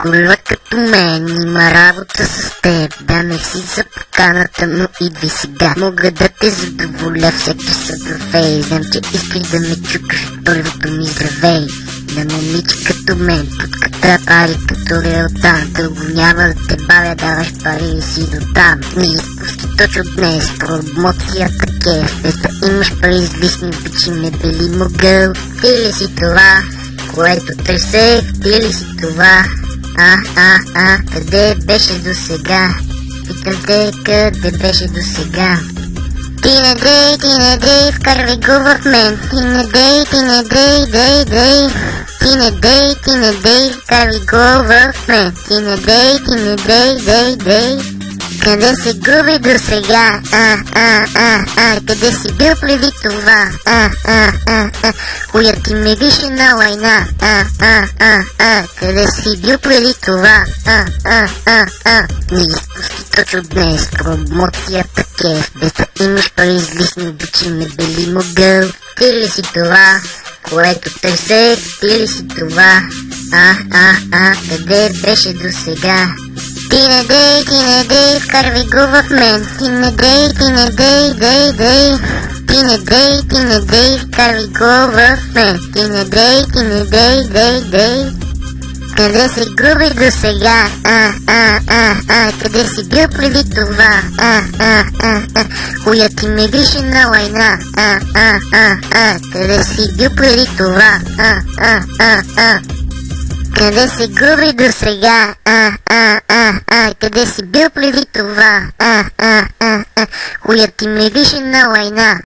Кола като мен има работа с теб. Да не си за поканата, но идви сега. Мога да те задоволя всеки съдовей. Знам, че искаш да ме чукаш в първото ми здравей. На момиче като мен, путката пари като реалтан. Дълго няма да те бавя, даваш пари и си до там. Не изпусти точно днес, промоцията кеф. Вместо имаш пари излишни, обичи ме бели могъл. Ти ли си това, което търсех? Ти ли си това? Къде беше до сега? Питам те, къде беше до сега? Ти не дей, вкарвай го в мен. Ти не дей, дей. Ти не дей, вкарвай го в мен. Ти не дей, дей. Къде се губи до сега? Къде си бил преди това? Коя ти ме више на лайна? Къде си бил преди това? Не изпусти точно днес, промоцията кеф. Без да имаш пари излишни, обичи ме бели могъл. Ти ли си това, което търсех? Ти ли си това? Къде беше до сега? Ти не дей, вкарвай го в мен. Ти не дей, дей. Ти не дей, вкарвай го в мен. Ти не дей, дей. Къде се губи до сега? Къде си бил преди това? Коя ти ме више на лайна? Къде си бил преди това? Къде се губи до сега? Къде си бил преди това? Коя ти ме више на лайна?